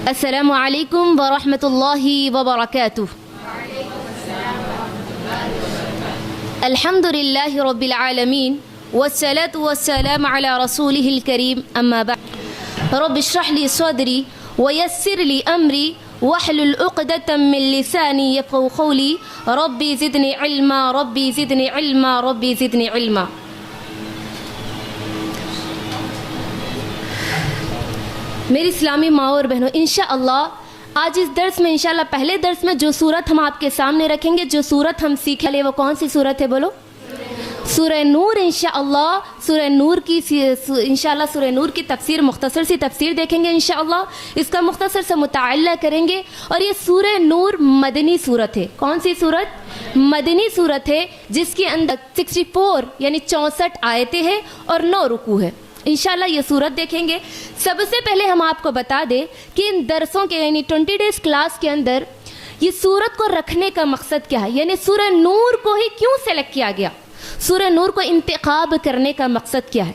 السلام علیکم ورحمۃ اللہ وبرکاتہ. الحمد للہ رب العالمین والصلاة والسلام علی رسولہ الکریم. اما بعد رب اشرح لی صدری ویسر لی امری واحلل عقدۃ من لسانی یفقهوا قولی. ربی زدنی علما ربی زدنی علما ربی زدنی علما. میری اسلامی ماں اور بہنوں، انشاءاللہ آج اس درس میں انشاءاللہ پہلے درس میں جو صورت ہم آپ کے سامنے رکھیں گے، جو صورت ہم سیکھیں لے، وہ کون سی صورت ہے؟ بولو. سورہ نور. انشاءاللہ سورہ نور کی سورہ نور کی تفسیر، مختصر سی تفسیر دیکھیں گے انشاءاللہ. اس کا مختصر سے مطالعہ کریں گے. اور یہ سورہ نور مدنی صورت ہے. کون سی صورت؟ مدنی صورت ہے، جس کے اندر 64 یعنی 64 آیتیں ہیں اور 9 رکوع ہے. انشاءاللہ یہ صورت دیکھیں گے. سب سے پہلے ہم آپ کو بتا دیں کہ ان درسوں کے یعنی 20 ڈیز کلاس کے اندر یہ صورت کو رکھنے کا مقصد کیا ہے، یعنی سورہ نور کو ہی کیوں سلیکٹ کیا گیا، سورہ نور کو انتخاب کرنے کا مقصد کیا ہے،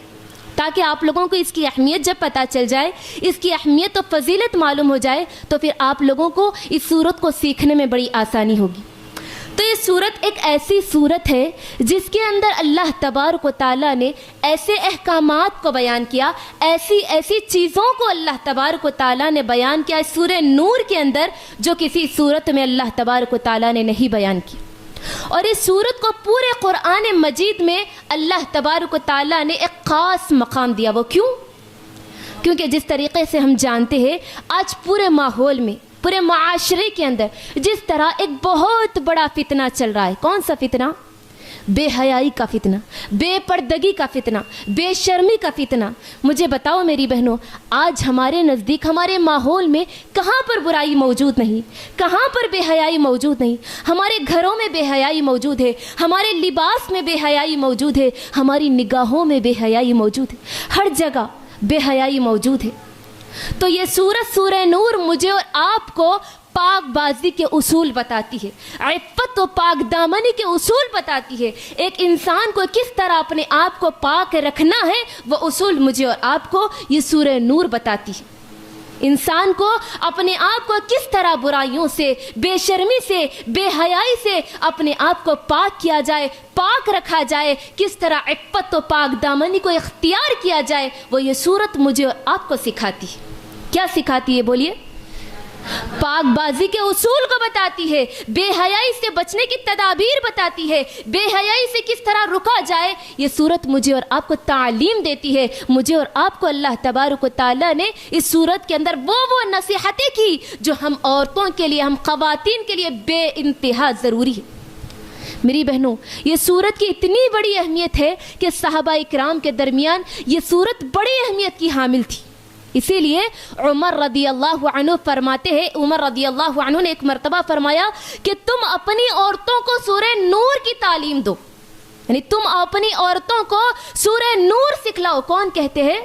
تاکہ آپ لوگوں کو اس کی اہمیت جب پتہ چل جائے، اس کی اہمیت و فضیلت معلوم ہو جائے، تو پھر آپ لوگوں کو اس صورت کو سیکھنے میں بڑی آسانی ہوگی. تو یہ صورت ایک ایسی صورت ہے جس کے اندر اللہ تبارک و تعالیٰ نے ایسے احکامات کو بیان کیا، ایسی چیزوں کو اللہ تبارک و تعالیٰ نے بیان کیا اس سورہ نور کے اندر، جو کسی صورت میں اللہ تبارک و تعالیٰ نے نہیں بیان کی. اور اس صورت کو پورے قرآن مجید میں اللہ تبارک و تعالیٰ نے ایک خاص مقام دیا. وہ کیوں؟ کیونکہ جس طریقے سے ہم جانتے ہیں آج پورے ماحول میں، پورے معاشرے کے اندر جس طرح ایک بہت بڑا فتنہ چل رہا ہے. کون سا فتنہ؟ بے حیائی کا فتنہ، بے پردگی کا فتنہ، بے شرمی کا فتنہ. مجھے بتاؤ میری بہنوں، آج ہمارے نزدیک، ہمارے ماحول میں کہاں پر برائی موجود نہیں، کہاں پر بے حیائی موجود نہیں؟ ہمارے گھروں میں بے حیائی موجود ہے، ہمارے لباس میں بے حیائی موجود ہے، ہماری نگاہوں میں بے حیائی موجود ہے، ہر جگہ بے حیائی موجود ہے. تو یہ سورت سورہ نور مجھے اور آپ کو پاک بازی کے اصول بتاتی ہے، عفت و پاک دامنی کے اصول بتاتی ہے. ایک انسان کو کس طرح اپنے آپ کو پاک رکھنا ہے، وہ اصول مجھے اور آپ کو یہ سورہ نور بتاتی ہے. انسان کو اپنے آپ کو کس طرح برائیوں سے، بے شرمی سے، بے حیائی سے اپنے آپ کو پاک کیا جائے، پاک رکھا جائے، کس طرح عفت و پاک دامنی کو اختیار کیا جائے، وہ یہ صورت مجھے اور آپ کو سکھاتی ہے. کیا سکھاتی ہے بولیے؟ پاک بازی کے اصول کو بتاتی ہے، بے حیائی سے بچنے کی تدابیر بتاتی ہے، بے حیائی سے کس طرح رکا جائے. یہ صورت مجھے اور آپ کو تعلیم دیتی ہے. مجھے اور آپ کو اللہ تبارک و تعالیٰ نے اس صورت کے اندر وہ نصیحتیں کی جو ہم عورتوں کے لیے، ہم خواتین کے لیے بے انتہا ضروری ہے. میری بہنوں، یہ صورت کی اتنی بڑی اہمیت ہے کہ صحابہ اکرام کے درمیان یہ صورت بڑی اہمیت کی حامل تھی. اسی لیے عمر رضی اللہ عنہ فرماتے ہیں، عمر رضی اللہ عنہ نے ایک مرتبہ فرمایا کہ تم اپنی عورتوں کو سورہ نور کی تعلیم دو، یعنی تم اپنی عورتوں کو سورہ نور سکھلاؤ. کون کہتے ہیں؟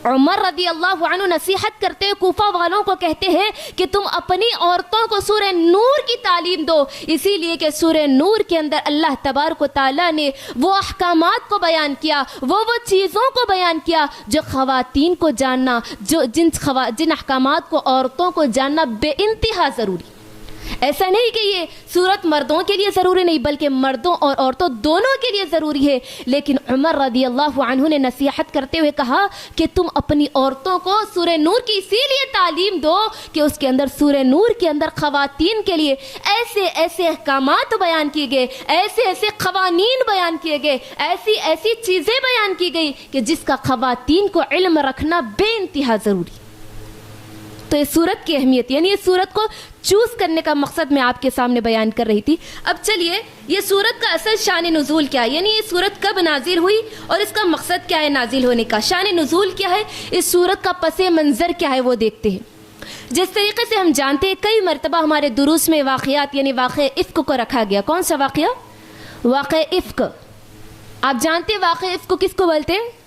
عمر رضی اللہ عنہ نصیحت کرتے ہیں، کوفہ والوں کو کہتے ہیں کہ تم اپنی عورتوں کو سورہ نور کی تعلیم دو. اسی لیے کہ سورہ نور کے اندر اللہ تبارک و تعالیٰ نے وہ احکامات کو بیان کیا، وہ چیزوں کو بیان کیا جو خواتین کو جاننا، جن احکامات کو عورتوں کو جاننا بے انتہا ضروری. ایسا نہیں کہ یہ صورت مردوں کے لیے ضروری نہیں، بلکہ مردوں اور عورتوں دونوں کے لیے ضروری ہے. لیکن عمر رضی اللہ عنہ نے نصیحت کرتے ہوئے کہا کہ تم اپنی عورتوں کو سورہ نور کی اسی لیے تعلیم دو کہ اس کے اندر، سورہ نور کے اندر خواتین کے لیے ایسے احکامات بیان کیے گئے، ایسے قوانین بیان کیے گئے، ایسی چیزیں بیان کی گئی کہ جس کا خواتین کو علم رکھنا بے انتہا ضروری. تو یہ صورت کی اہمیت، یعنی یہ صورت کو چوز کرنے کا مقصد میں آپ کے سامنے بیان کر رہی تھی. اب چلیے یہ صورت کا اصل شان نزول کیا ہے، یعنی یہ صورت کب نازل ہوئی اور اس کا مقصد کیا ہے نازل ہونے کا، شان نزول کیا ہے، اس صورت کا پس منظر کیا ہے، وہ دیکھتے ہیں. جس طریقے سے ہم جانتے ہیں کئی مرتبہ ہمارے دروس میں واقعات یعنی واقع افک کو رکھا گیا. کون سا واقعہ؟ واقع افک. آپ جانتے ہیں واقع افک کو کس کو بولتے ہیں؟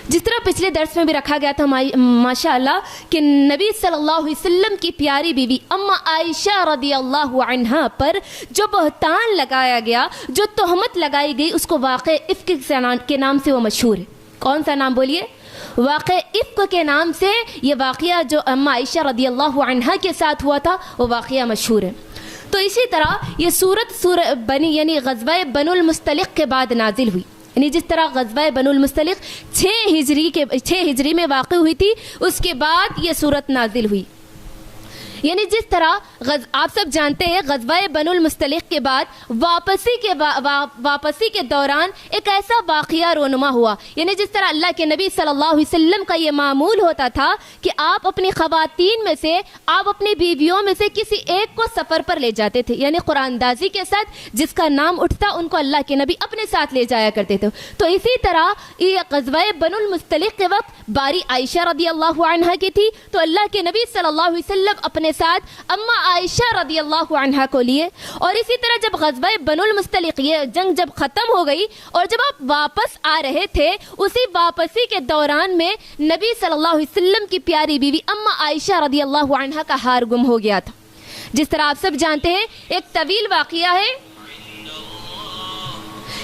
جس طرح پچھلے درس میں بھی رکھا گیا تھا ماشاءاللہ کہ نبی صلی اللہ علیہ وسلم کی پیاری بیوی اما عائشہ رضی اللہ عنہا پر جو بہتان لگایا گیا، جو تہمت لگائی گئی، اس کو واقع افک کے نام سے وہ مشہور ہے. کون سا نام بولیے؟ واقع افک کے نام سے یہ واقعہ جو اما عائشہ رضی اللہ عنہا کے ساتھ ہوا تھا وہ واقعہ مشہور ہے. تو اسی طرح یہ سورہ بنی یعنی غزوہ بنو المصطلق کے بعد نازل ہوئی. یعنی جس طرح غزوہ بنو المصطلق 6 ہجری میں واقع ہوئی تھی, اس کے بعد یہ سورت نازل ہوئی. یعنی جس طرح آپ سب جانتے ہیں غزوہ بنو المصطلق کے بعد واپسی کے دوران ایک ایسا واقعہ رونما ہوا. یعنی جس طرح اللہ کے نبی صلی اللہ علیہ وسلم کا یہ معمول ہوتا تھا کہ آپ اپنی خواتین میں سے, آپ اپنی بیویوں میں سے کسی ایک کو سفر پر لے جاتے تھے. یعنی قرآن اندازی کے ساتھ جس کا نام اٹھتا ان کو اللہ کے نبی اپنے ساتھ لے جایا کرتے تھے. تو اسی طرح یہ غزوہ بنو المصطلق کے وقت باری عائشہ رضی اللہ عنہا کی تھی, تو اللہ کے نبی صلی اللہ علیہ وسلم اپنے ساتھ اما عائشہ رضی اللہ عنہا کو لیے. اور اسی طرح جب غزوہ بنو المصطلق یہ جنگ جب ختم ہو گئی اور جب آپ واپس آ رہے تھے, اسی واپسی کے دوران میں نبی صلی اللہ علیہ وسلم کی پیاری بیوی اما عائشہ رضی اللہ عنہا کا ہار گم ہو گیا تھا. جس طرح آپ سب جانتے ہیں ایک طویل واقعہ ہے,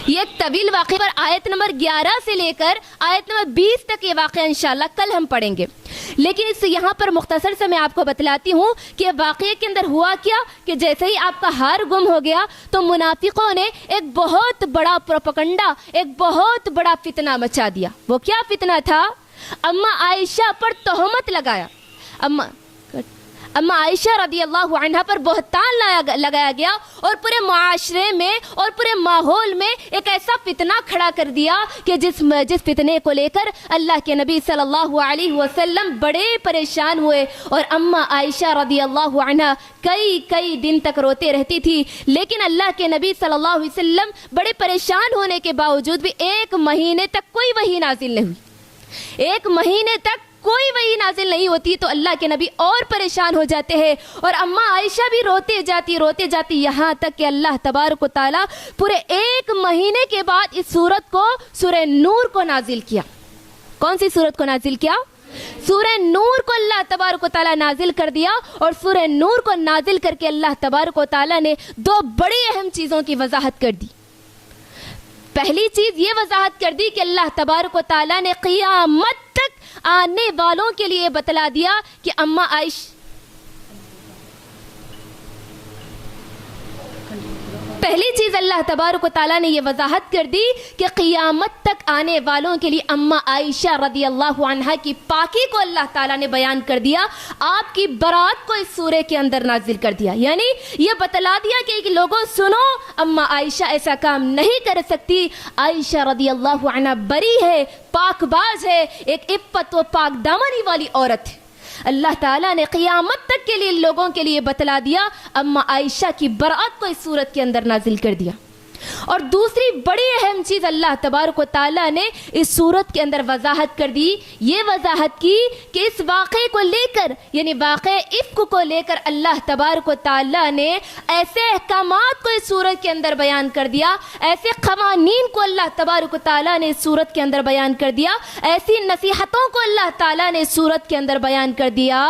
یہ ایک طویل واقعہ پر آیت نمبر 11 سے لے کر آیت نمبر 20 تک یہ واقعہ انشاءاللہ کل ہم پڑھیں گے. لیکن اس یہاں پر مختصر سے میں آپ کو بتلاتی ہوں کہ واقعے کے اندر ہوا کیا کہ جیسے ہی آپ کا ہار گم ہو گیا تو منافقوں نے ایک بہت بڑا پروپیگنڈا, ایک بہت بڑا فتنہ مچا دیا. وہ کیا فتنہ تھا؟ اما عائشہ پر تہمت لگایا. اما عائشہ رضی اللہ عنہا پر بہتان لگایا گیا اور پورے معاشرے میں اور پورے ماحول میں ایک ایسا فتنہ کھڑا کر دیا کہ جس فتنے کو لے کر اللہ کے نبی صلی اللہ علیہ وسلم بڑے پریشان ہوئے. اور اما عائشہ رضی اللہ عنہا کئی دن تک روتے رہتی تھی. لیکن اللہ کے نبی صلی اللہ علیہ وسلم بڑے پریشان ہونے کے باوجود بھی 1 مہینے تک کوئی وحی نازل نہیں ہوئی. 1 مہینے تک کوئی وحی نازل نہیں ہوتی تو اللہ کے نبی اور پریشان ہو جاتے ہیں اور اما عائشہ بھی روتے جاتی یہاں تک کہ اللہ تبارک و تعالیٰ پورے 1 مہینے کے بعد اس سورت کو سورہ نور کو نازل کیا. کون سی سورت کو نازل کیا؟ سورہ نور کو اللہ تبارک و تعالیٰ نازل کر دیا. اور سورہ نور کو نازل کر کے اللہ تبارک و تعالیٰ نے 2 بڑی اہم چیزوں کی وضاحت کر دی. پہلی چیز یہ وضاحت کر دی کہ اللہ تبارک و تعالیٰ نے قیامت تک آنے والوں کے لیے بتلا دیا کہ اما عائشہ, پہلی چیز اللہ تبارک و تعالیٰ نے یہ وضاحت کر دی کہ قیامت تک آنے والوں کے لیے اما عائشہ رضی اللہ عنہا کی پاکی کو اللہ تعالیٰ نے بیان کر دیا. آپ کی برات کو اس سورے کے اندر نازل کر دیا. یعنی یہ بتلا دیا کہ لوگوں سنو, اما عائشہ ایسا کام نہیں کر سکتی. عائشہ رضی اللہ عنہا بری ہے, پاک باز ہے, ایک عفت و پاک دامنی والی عورت ہے. اللہ تعالیٰ نے قیامت تک کے لیے لوگوں کے لیے بتلا دیا. اما عائشہ کی برات کو اس صورت کے اندر نازل کر دیا. اور دوسری بڑی اہم چیز اللہ تبارک و تعالیٰ نے اس صورت کے اندر وضاحت کر دی. یہ وضاحت کی کہ اس واقعے کو لے کر یعنی واقعہ افک کو لے کر اللہ تبارک و تعالیٰ نے ایسے احکامات کو اس صورت کے اندر بیان کر دیا, ایسے قوانین کو اللہ تبارک و تعالیٰ نے اس صورت کے اندر بیان کر دیا, ایسی نصیحتوں کو اللہ تعالیٰ نے اس صورت کے اندر بیان کر دیا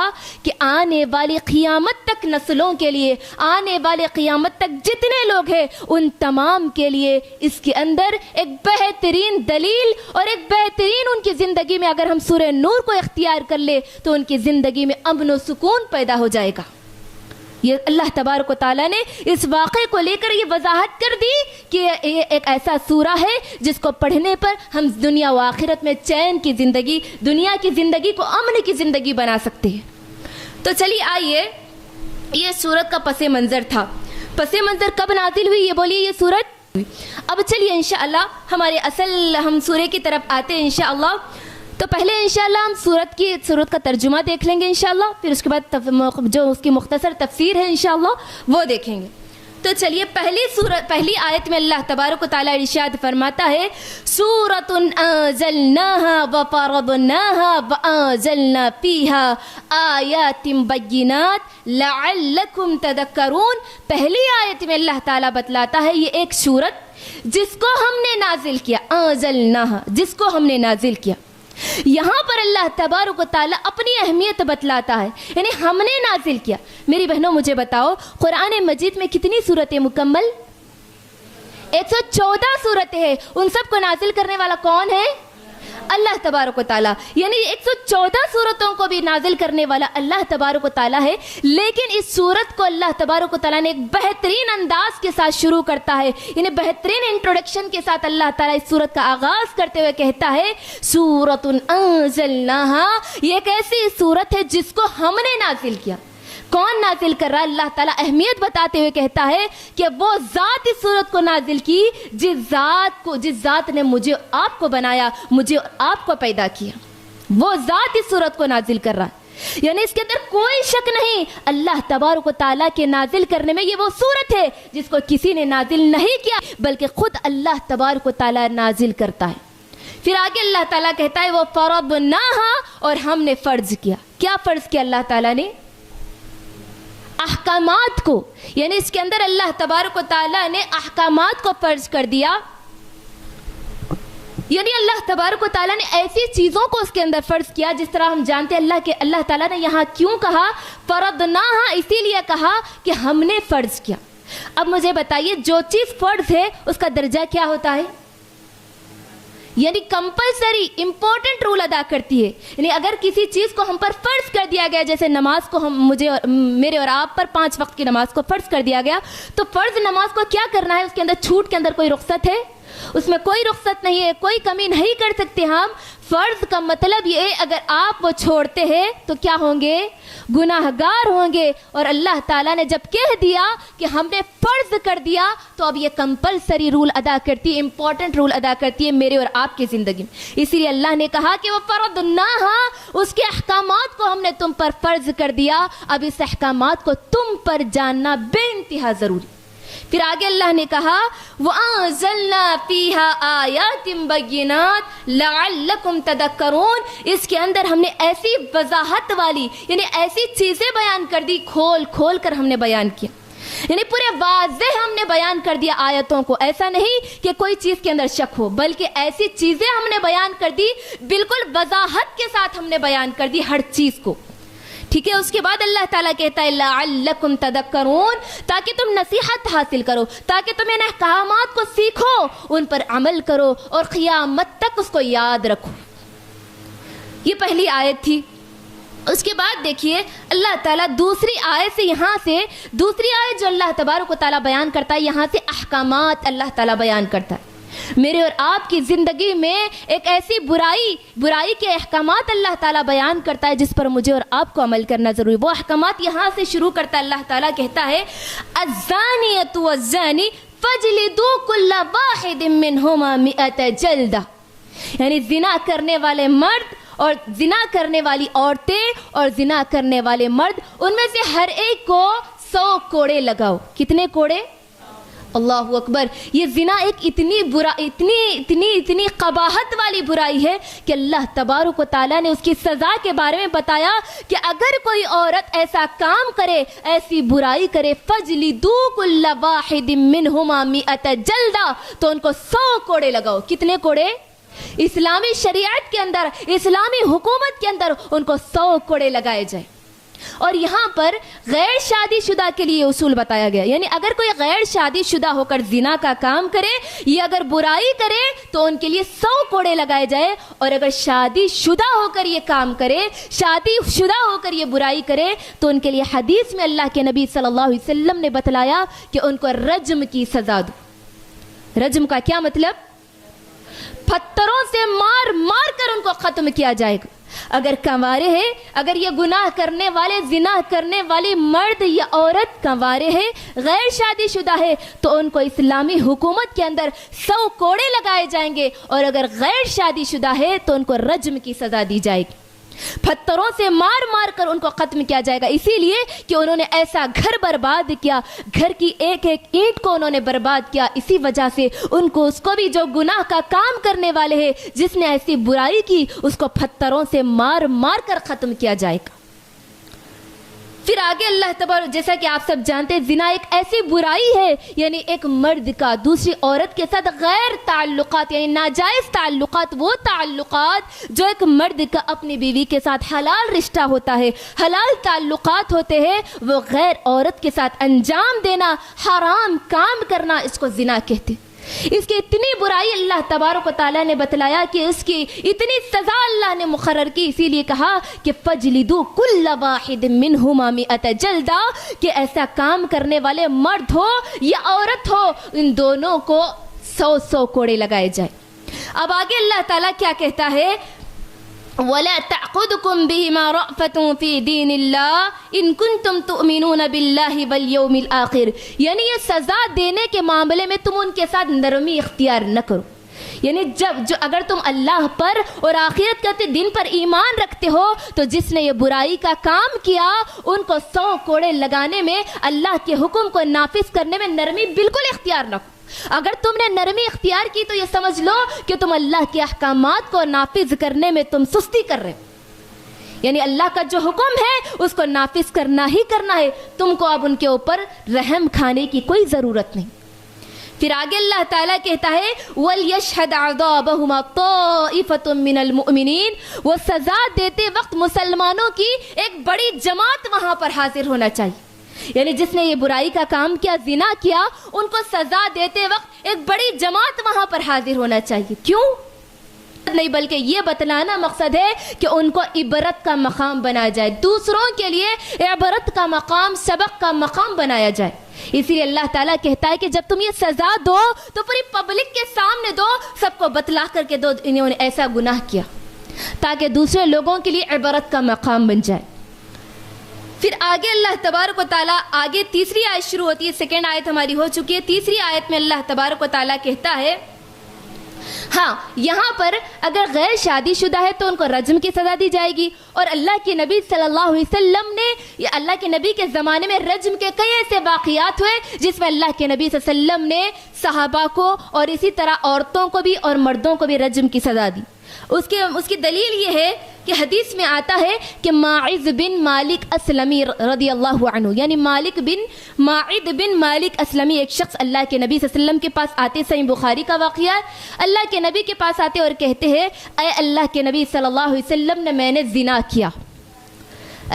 کہ آنے والی قیامت تک نسلوں کے لیے, آنے والے قیامت تک جتنے لوگ ہیں ان تمام کے لیے اس کے اندر ایک بہترین دلیل اور ایک بہترین ان کی زندگی میں اگر ہم سورہ نور کو اختیار کر لے تو ان کی زندگی میں امن و سکون پیدا ہو جائے گا. یہ اللہ تبارک و تعالیٰ نے اس واقعے کو لے کر یہ وضاحت کر دی کہ یہ ایک ایسا سورہ ہے جس کو پڑھنے پر ہم دنیا و آخرت میں چین کی زندگی, دنیا کی زندگی کو امن کی زندگی بنا سکتے ہیں. تو چلیے آئیے, یہ سورت کا پس منظر تھا. پس منظر کب نازل ہوئی یہ بولیے یہ سورت. اب چلیے انشاءاللہ ہمارے ہم سورے کی طرف آتے ہیں انشاءاللہ. تو پہلے انشاءاللہ ہم سورت کا ترجمہ دیکھ لیں گے انشاءاللہ, پھر اس کے بعد جو اس کی مختصر تفسیر ہے انشاءاللہ وہ دیکھیں گے. تو چلیے پہلی آیت میں اللہ تبارک و تعالیٰ ارشاد فرماتا ہے سورۃ انزلناها وفرضناها وانزلنا فيها آیات بینات لعلکم تذکرون. پہلی آیت میں اللہ تعالیٰ بتلاتا ہے یہ ایک سورت جس کو ہم نے نازل کیا, انزلناها جس کو ہم نے نازل کیا. یہاں پر اللہ تبارک و تعالیٰ اپنی اہمیت بتلاتا ہے, یعنی ہم نے نازل کیا. میری بہنوں مجھے بتاؤ قرآن مجید میں کتنی سورتیں مکمل؟ 114 سورتیں ہیں. ان سب کو نازل کرنے والا کون ہے؟ اللہ تبارک و تعالیٰ. یعنی 114 صورتوں کو بھی نازل کرنے والا اللہ تبارک و تعالیٰ ہے. لیکن اس صورت کو اللہ تبارک و تعالیٰ نے ایک بہترین انداز کے ساتھ شروع کرتا ہے. یعنی بہترین انٹروڈکشن کے ساتھ اللہ تعالیٰ اس صورت کا آغاز کرتے ہوئے کہتا ہے سورۃ انزلناہا. یہ ایک ایسی صورت ہے جس کو ہم نے نازل کیا. کون نازل کر رہا ہے؟ اللہ تعالیٰ اہمیت بتاتے ہوئے کہتا ہے کہ وہ ذات اس صورت کو نازل کی جس ذات نے مجھے اور آپ کو بنایا, مجھے اور آپ کو پیدا کیا. وہ ذات اس صورت کو نازل کر رہا ہے. یعنی اس کے اندر کوئی شک نہیں, اللہ تبارک و تعالیٰ کے نازل کرنے میں یہ وہ صورت ہے جس کو کسی نے نازل نہیں کیا بلکہ خود اللہ تبارک و تعالیٰ نازل کرتا ہے. پھر آگے اللہ تعالیٰ کہتا ہے وہ فرضناہا, اور ہم نے فرض کیا. کیا فرض کیا اللہ تعالیٰ نے؟ احکامات کو. یعنی اس کے اندر اللہ تبارک و تعالیٰ نے احکامات کو فرض کر دیا. یعنی اللہ تبارک و تعالیٰ نے ایسی چیزوں کو اس کے اندر فرض کیا جس طرح ہم جانتے ہیں اللہ تعالیٰ نے یہاں کیوں کہا فرضناہا, اسی لیے کہا کہ ہم نے فرض کیا. اب مجھے بتائیے جو چیز فرض ہے اس کا درجہ کیا ہوتا ہے؟ یعنی کمپلسری امپورٹنٹ رول ادا کرتی ہے. یعنی اگر کسی چیز کو ہم پر فرض کر دیا گیا, جیسے نماز کو میرے اور آپ پر 5 وقت کی نماز کو فرض کر دیا گیا, تو فرض نماز کو کیا کرنا ہے؟ اس کے اندر چھوٹ کے اندر کوئی رخصت ہے؟ اس میں کوئی رخصت نہیں ہے, کوئی کمی نہیں کر سکتے ہم. فرض کا مطلب یہ ہے اگر آپ وہ چھوڑتے ہیں تو کیا ہوں گے؟ گناہگار ہوں گے. اور اللہ تعالیٰ نے جب کہہ دیا کہ ہم نے فرض کر دیا تو اب یہ کمپلسری رول ادا کرتی ہے, امپورٹنٹ رول ادا کرتی ہے میرے اور آپ کی زندگی میں. اسی لیے اللہ نے کہا کہ وہ فرضناہا, اس کے احکامات کو ہم نے تم پر فرض کر دیا. اب اس احکامات کو تم پر جاننا بے انتہا ضروری. پھر آگے اللہ نے کہا وَأَنزَلْنَا فِيهَا آيَاتٍ بَيِّنَاتٍ لَعَلَّكُمْ تَذَكَّرُونَ. اس کے اندر ہم نے ایسی وضاحت والی یعنی ایسی چیزیں بیان کر دی, کھول کھول کر ہم نے بیان کیا. یعنی پورے واضح ہم نے بیان کر دیا آیتوں کو. ایسا نہیں کہ کوئی چیز کے اندر شک ہو, بلکہ ایسی چیزیں ہم نے بیان کر دی, بالکل وضاحت کے ساتھ ہم نے بیان کر دی ہر چیز کو. ٹھیک ہے. اس کے بعد اللہ تعالیٰ کہتا ہے لعلکم تذکرون, تاکہ تم نصیحت حاصل کرو, تاکہ تم ان احکامات کو سیکھو, ان پر عمل کرو اور قیامت تک اس کو یاد رکھو. یہ پہلی آیت تھی. اس کے بعد دیکھیے اللہ تعالیٰ دوسری آیت سے, یہاں سے دوسری آیت جو اللہ تبارک و تعالیٰ بیان کرتا ہے, یہاں سے احکامات اللہ تعالیٰ بیان کرتا ہے. میرے اور آپ کی زندگی میں ایک ایسی برائی کے احکامات اللہ تعالیٰ بیان کرتا ہے جس پر مجھے اور آپ کو عمل کرنا ضروری. وہ احکامات یہاں سے شروع کرتا ہے. اللہ تعالیٰ کہتا ہے الزانیۃ والزانی فاجلدوا کل واحد منہما 100 جلدہ. یعنی زنا کرنے والے مرد اور زنا کرنے والی عورتیں اور زنا کرنے والے مرد, ان میں سے ہر ایک کو 100 کوڑے لگاؤ. کتنے کوڑے؟ اللہ اکبر. یہ زنا ایک اتنی قباحت والی برائی ہے کہ اللہ تبارک و تعالیٰ نے اس کی سزا کے بارے میں بتایا کہ اگر کوئی عورت ایسا کام کرے, ایسی برائی کرے, فَجْلِدُوا كُلَّ وَاحِدٍ مِّنْهُمَا 100 جلدہ, تو ان کو 100 کوڑے لگاؤ. کتنے کوڑے؟ اسلامی شریعت کے اندر, اسلامی حکومت کے اندر ان کو 100 کوڑے لگائے جائیں. اور یہاں پر غیر شادی شدہ کے لیے اصول بتایا گیا. یعنی اگر کوئی غیر شادی شدہ ہو کر زنا کا کام کرے یا اگر برائی کرے تو ان کے لیے 100 کوڑے لگائے جائے, اور اگر شادی شدہ ہو کر یہ کام کرے, شادی شدہ ہو کر یہ برائی کرے, تو ان کے لیے حدیث میں اللہ کے نبی صلی اللہ علیہ وسلم نے بتلایا کہ ان کو رجم کی سزا دو. رجم کا کیا مطلب؟ پتھروں سے مار مار کر ان کو ختم کیا جائے گا. اگر کنوارے ہیں, اگر یہ گناہ کرنے والے, زنا کرنے والی مرد یا عورت کنوارے ہیں, غیر شادی شدہ ہے, تو ان کو اسلامی حکومت کے اندر 100 کوڑے لگائے جائیں گے, اور اگر غیر شادی شدہ ہے تو ان کو رجم کی سزا دی جائے گی. پتھروں سے مار مار کر ان کو ختم کیا جائے گا, اسی لیے کہ انہوں نے ایسا گھر برباد کیا, گھر کی ایک ایک اینٹ کو انہوں نے برباد کیا. اسی وجہ سے ان کو, اس کو بھی جو گناہ کا کام کرنے والے ہیں, جس نے ایسی برائی کی, اس کو پتھروں سے مار مار کر ختم کیا جائے گا. پھر آگے اللہ تبارک, جیسا کہ آپ سب جانتے ہیں, زنا ایک ایسی برائی ہے, یعنی ایک مرد کا دوسری عورت کے ساتھ غیر تعلقات, یعنی ناجائز تعلقات, وہ تعلقات جو ایک مرد کا اپنی بیوی کے ساتھ حلال رشتہ ہوتا ہے, حلال تعلقات ہوتے ہیں, وہ غیر عورت کے ساتھ انجام دینا, حرام کام کرنا, اس کو زنا کہتے ہیں. اس کی اتنی برائی اللہ تبارک و تعالیٰ نے بتلایا کہ اس کی اتنی سزا اللہ نے مقرر کی. اسی لیے کہا کہ فَجْلِدُوا كُلَّ وَاحِدٍ مِّنْهُمَا مِئَةَ جَلْدَةٍ, کہ ایسا کام کرنے والے مرد ہو یا عورت ہو, ان دونوں کو 100 کوڑے لگائے جائے. اب آگے اللہ تعالیٰ کیا کہتا ہے, وَلَا تَعْخُذْكُمْ بِهِمَا رَأْفَةٌ فِي دِينِ اللَّهِ إِن كُنتُمْ تُؤْمِنُونَ بِاللَّهِ وَالْيَوْمِ الْآخِرِ, یعنی یہ سزا دینے کے معاملے میں تم ان کے ساتھ نرمی اختیار نہ کرو. یعنی اگر تم اللہ پر اور آخرت کے دن پر ایمان رکھتے ہو تو جس نے یہ برائی کا کام کیا ان کو 100 کوڑے لگانے میں, اللہ کے حکم کو نافذ کرنے میں نرمی بالکل اختیار نہ کرو. اگر تم نے نرمی اختیار کی تو یہ سمجھ لو کہ تم اللہ کے احکامات کو نافذ کرنے میں تم سستی کر رہے. یعنی اللہ کا جو حکم ہے اس کو نافذ کرنا ہی کرنا ہے, تم کو اب ان کے اوپر رحم کھانے کی کوئی ضرورت نہیں. پھر آگے اللہ تعالیٰ کہتا ہے وَلْيَشْهَدْ عَذَابَهُمَا طَائِفَةٌ مِّنَ الْمُؤْمِنِينَ, وہ سزا دیتے وقت مسلمانوں کی ایک بڑی جماعت وہاں پر حاضر ہونا چاہیے. یعنی جس نے یہ برائی کا کام کیا, زنا کیا, ان کو سزا دیتے وقت ایک بڑی جماعت وہاں پر حاضر ہونا چاہیے. کیوں نہیں, بلکہ یہ بتلانا مقصد ہے کہ ان کو عبرت کا مقام بنایا جائے, دوسروں کے لیے عبرت کا مقام, سبق کا مقام بنایا جائے. اسی لیے اللہ تعالیٰ کہتا ہے کہ جب تم یہ سزا دو تو پوری پبلک کے سامنے دو, سب کو بتلا کر کے دو انہوں نے ایسا گناہ کیا, تاکہ دوسرے لوگوں کے لیے عبرت کا مقام بن جائے. پھر آگے اللہ تبارک و تعالیٰ, آگے تیسری آیت شروع ہوتی ہے, سیکنڈ آیت ہماری ہو چکی ہے. تیسری آیت میں اللہ تبارک و تعالیٰ کہتا ہے, ہاں یہاں پر اگر غیر شادی شدہ ہے تو ان کو رجم کی سزا دی جائے گی. اور اللہ کے نبی صلی اللہ علیہ وسلم نے, اللہ کے نبی کے زمانے میں رجم کے کئی ایسے واقعات ہوئے جس میں اللہ کے نبی صلی اللہ علیہ وسلم نے صحابہ کو اور اسی طرح عورتوں کو بھی اور مردوں کو بھی رجم کی سزا دی. اس کی دلیل یہ ہے کہ حدیث میں آتا ہے کہ ماعز بن مالک اسلمی رضی اللہ عنہ, یعنی ماعد بن مالک اسلمی ایک شخص اللہ کے نبی صلی اللہ علیہ وسلم کے پاس آتے, صحیح بخاری کا واقعہ ہے, اللہ کے نبی کے پاس آتے اور کہتے ہیں اے اللہ کے نبی صلی اللہ علیہ وسلم نے میں نے زنا کیا.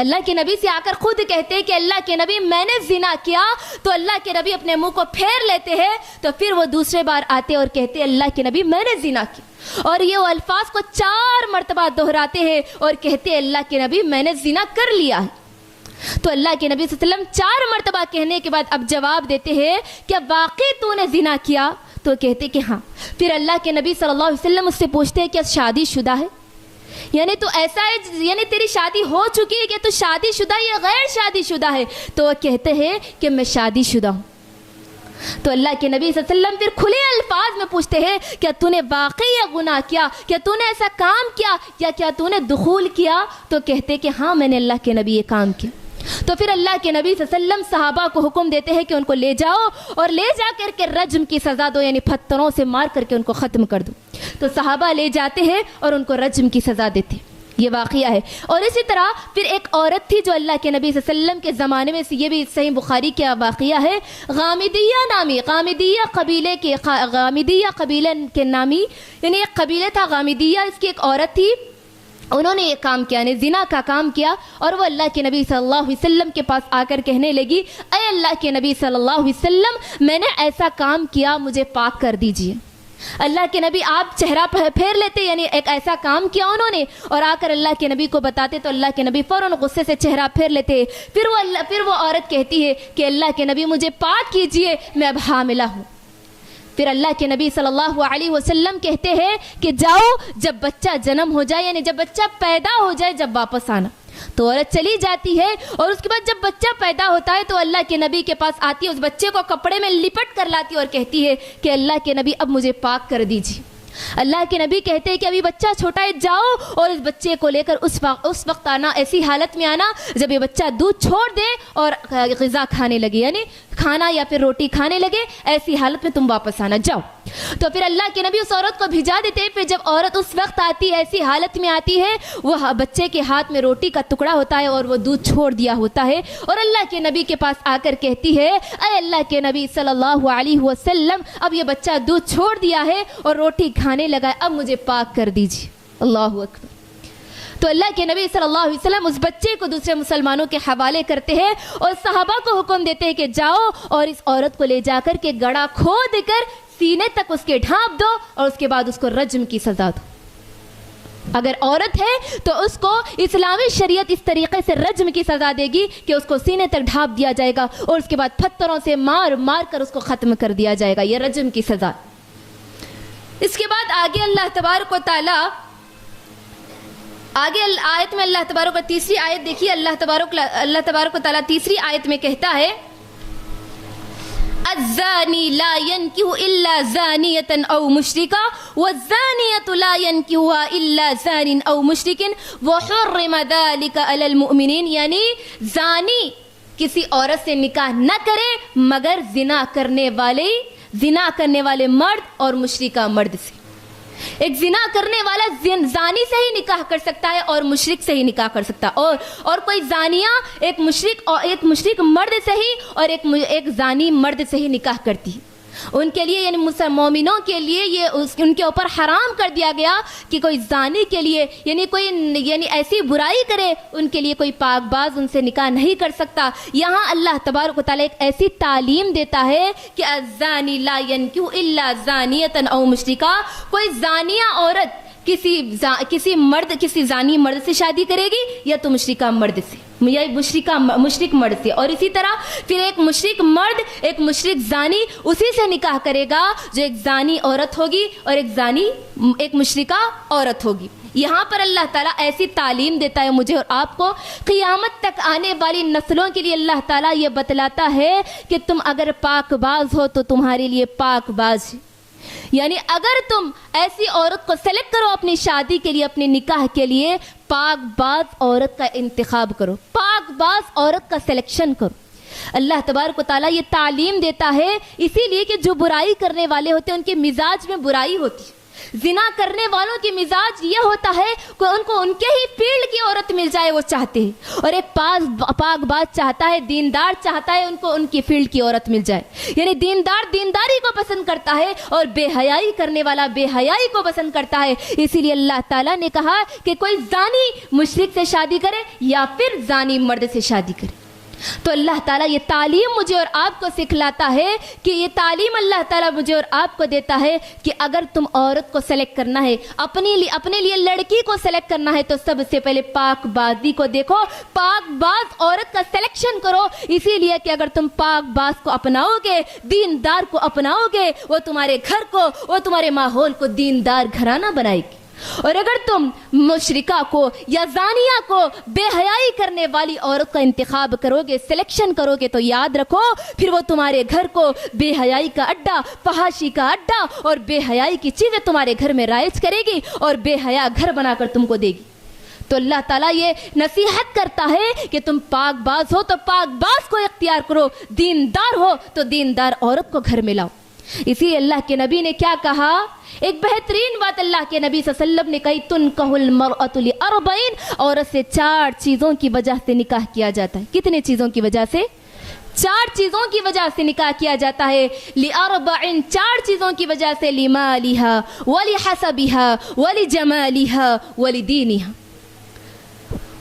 اللہ کے نبی سے آ کر خود کہتے ہیں کہ اللہ کے نبی میں نے زنا کیا. تو اللہ کے نبی اپنے منہ کو پھیر لیتے ہیں, تو پھر وہ دوسرے بار آتے اور کہتے ہیں اللہ کے نبی میں نے زنا کیا, اور یہ وہ الفاظ کو 4 مرتبہ دہراتے ہیں اور کہتے ہیں اللہ کے نبی میں نے زنا کر لیا ہے. تو اللہ کے نبی صلی اللہ علیہ وسلم 4 مرتبہ کہنے کے بعد اب جواب دیتے ہیں کہ واقعی تو نے زنا کیا؟ تو کہتے کہ ہاں. پھر اللہ کے نبی صلی اللہ علیہ وسلم اس سے پوچھتے ہیں کہ شادی شدہ ہے؟ یعنی تو ایسا ہے, یعنی تیری شادی ہو چکی ہے کہ تو شادی شدہ یا غیر شادی شدہ ہے؟ تو وہ کہتے ہیں کہ میں شادی شدہ ہوں. تو اللہ کے نبی صلی اللہ علیہ وسلم پھر کھلے الفاظ میں پوچھتے ہیں کیا تو نے واقعی یہ گناہ کیا, کیا تو نے ایسا کام کیا, یا کیا تو نے دخول کیا؟ تو کہتے کہ ہاں میں نے اللہ کے نبی یہ کام کیا. تو پھر اللہ کے نبی صلی اللہ علیہ وسلم صحابہ کو حکم دیتے ہیں کہ ان کو لے جاؤ اور لے جا کر کے رجم کی سزا دو, یعنی پتھروں سے مار کر کے ان کو ختم کر دو. تو صحابہ لے جاتے ہیں اور ان کو رجم کی سزا دیتے. یہ واقعہ ہے. اور اسی طرح پھر ایک عورت تھی جو اللہ کے نبی صلی اللہ علیہ وسلم کے زمانے میں, یہ بھی صحیح بخاری کا واقعہ ہے, غامدیہ قبیلے کے نامی, یعنی ایک قبیلہ تھا غامدیہ, اس کی ایک عورت تھی, انہوں نے یہ کام کیا, یعنی زنا کا کام کیا, اور وہ اللہ کے نبی صلی اللہ علیہ وسلم کے پاس آ کر کہنے لگی اے اللہ کے نبی صلی اللہ علیہ وسلم میں نے ایسا کام کیا, مجھے پاک کر دیجئے. اللہ کے نبی آپ چہرہ پھیر لیتے, یعنی ایک ایسا کام کیا انہوں نے, اور آ کر اللہ کے نبی کو بتاتے تو اللہ کے نبی فوراً غصے سے چہرہ پھیر لیتے. پھر وہ عورت کہتی ہے کہ اللہ کے نبی مجھے پاک کیجئے, میں اب حاملہ ہوں. پھر اللہ کے نبی صلی اللہ علیہ وسلم کہتے ہیں کہ جاؤ جب بچہ جنم ہو جائے, یعنی جب بچہ پیدا ہو جائے جب واپس آنا. تو عورت چلی جاتی ہے, اور اس کے بعد جب بچہ پیدا ہوتا ہے تو اللہ کے نبی کے پاس آتی ہے, اس بچے کو کپڑے میں لپٹ کر لاتی ہے اور کہتی ہے کہ اللہ کے نبی اب مجھے پاک کر دیجیے. اللہ کے نبی کہتے ہیں کہ ابھی بچہ چھوٹا ہے, جاؤ اور اس بچے کو لے کر اس وقت آنا, ایسی حالت میں آنا جب یہ بچہ دودھ چھوڑ دے اور غذا کھانے لگے, یعنی کھانا یا پھر روٹی کھانے لگے, ایسی حالت میں تم واپس آنا, جاؤ. تو پھر اللہ کے نبی اس عورت کو بھیجا دیتے ہیں. پھر جب عورت اس وقت آتی ہے, ایسی حالت میں آتی ہے, وہ بچے کے ہاتھ میں روٹی کا ٹکڑا ہوتا ہے اور وہ دودھ چھوڑ دیا ہوتا ہے, اور اللہ کے نبی کے پاس آ کر کہتی ہے اے اللہ کے نبی صلی اللہ علیہ وسلم اب یہ بچہ دودھ چھوڑ دیا ہے اور روٹی کھانے لگا ہے, اب مجھے پاک کر دیجیے. اللہ اکبر. تو تو اللہ کے نبی صلی اللہ علیہ وسلم اس بچے کو دوسرے مسلمانوں کے حوالے کرتے ہیں اور صحابہ کو حکم دیتے ہیں کہ جاؤ اور اس عورت کو لے جا کر کے گڑھا کھود کر سینے تک اس کے ڈھانپ دو اور اس کے بعد اس کو رجم کی سزا دو. اگر عورت ہے تو اس کو اسلامی شریعت اس طریقے سے رجم کی سزا دے گی کہ اس کو سینے تک ڈھانپ دیا جائے گا اور اس کے بعد پتھروں سے مار مار کر اس کو ختم کر دیا جائے گا. یہ رجم کی سزا. اس کے بعد آگے اللہ تبارک و تعالی آگے آیت میں اللہ تبارک و تیسری آیت دیکھیے. اللہ تبارک و تعالی تیسری آیت میں کہتا ہے الزانی لا ينكح الا زانیۃ او مشرکا والزانیۃ لا ينكحها الا زان او مشرک وحرم ذلك علی المؤمنین. یعنی زانی کسی عورت سے نکاح نہ کرے مگر زنا کرنے والے مرد اور مشرکہ مرد سے. ایک زنا کرنے والا زانی سے ہی نکاح کر سکتا ہے اور مشرک سے ہی نکاح کر سکتا ہے. اور کوئی زانیہ ایک مشرک مرد سے ہی اور ایک زانی مرد سے ہی نکاح کرتی ہے. ان کے لیے یعنی مومنوں کے لیے یہ ان کے اوپر حرام کر دیا گیا کہ کوئی زانی کے لیے یعنی ایسی برائی کرے ان کے لیے کوئی پاک باز ان سے نکاح نہیں کر سکتا. یہاں اللہ تبارک و تعالیٰ ایک ایسی تعلیم دیتا ہے کہ الزانی لا ینکح الا زانیۃ او مشرکا. کوئی زانیہ عورت کسی زانی مرد سے شادی کرے گی یا تو مشرکہ مرد سے یا مشرک مرد سے. اور اسی طرح پھر ایک مشرک مرد ایک مشرک زانی اسی سے نکاح کرے گا جو ایک زانی عورت ہوگی اور ایک مشرکہ عورت ہوگی. یہاں پر اللہ تعالیٰ ایسی تعلیم دیتا ہے مجھے اور آپ کو. قیامت تک آنے والی نسلوں کے لیے اللہ تعالیٰ یہ بتلاتا ہے کہ تم اگر پاک باز ہو تو تمہارے لیے پاک باز ہے. یعنی اگر تم ایسی عورت کو سلیکٹ کرو اپنی شادی کے لیے اپنے نکاح کے لیے پاک باز عورت کا انتخاب کرو, پاک باز عورت کا سلیکشن کرو. اللہ تبارک و تعالیٰ یہ تعلیم دیتا ہے اسی لیے کہ جو برائی کرنے والے ہوتے ہیں ان کے مزاج میں برائی ہوتی ہے. زنا کرنے والوں کی مزاج یہ ہوتا ہے کہ ان کو ان کے ہی فیلڈ کی عورت مل جائے وہ چاہتے ہیں, اور ایک پاک باز چاہتا ہے, دیندار چاہتا ہے ان کو ان کی فیلڈ کی عورت مل جائے. یعنی دیندار دینداری کو پسند کرتا ہے اور بے حیائی کرنے والا بے حیائی کو پسند کرتا ہے. اسی لیے اللہ تعالیٰ نے کہا کہ کوئی زانی مشرک سے شادی کرے یا پھر زانی مرد سے شادی کرے. تو اللہ تعالیٰ یہ تعلیم مجھے اور آپ کو سکھلاتا ہے کہ یہ تعلیم اللہ تعالیٰ مجھے اور آپ کو دیتا ہے کہ اگر تم عورت کو سلیکٹ کرنا ہے اپنے لیے لڑکی کو سلیکٹ کرنا ہے تو سب سے پہلے پاک بازی کو دیکھو, پاک باز عورت کا سلیکشن کرو. اسی لیے کہ اگر تم پاک باز کو اپناؤ گے, دیندار کو اپناؤ گے, وہ تمہارے گھر کو وہ تمہارے ماحول کو دیندار گھرانہ بنائے گی. اور اگر تم مشرکہ کو یا زانیہ کو بے حیائی کرنے والی عورت کا انتخاب کرو گے, سلیکشن کرو گے تو یاد رکھو پھر وہ تمہارے گھر کو بے حیائی کا اڈا, فحاشی کا اڈا اور بے حیائی کی چیزیں تمہارے گھر میں رائج کرے گی اور بے حیا گھر بنا کر تم کو دے گی. تو اللہ تعالیٰ یہ نصیحت کرتا ہے کہ تم پاک باز ہو تو پاک باز کو اختیار کرو, دیندار ہو تو دیندار عورت کو گھر میں لاؤ. اسی اللہ کے نبی نے کیا کہا, ایک بہترین بات اللہ کے نبی صلی اللہ علیہ وسلم نے کہی, تنکح المرأۃ لاربعین. عورت سے 4 چیزوں کی وجہ سے نکاح کیا جاتا ہے. کتنے چیزوں کی وجہ سے؟ 4 چیزوں کی وجہ سے نکاح کیا جاتا ہے. لاربعین 4 چیزوں کی وجہ سے, لمالها ولحسبها ولجمالها ولدینها.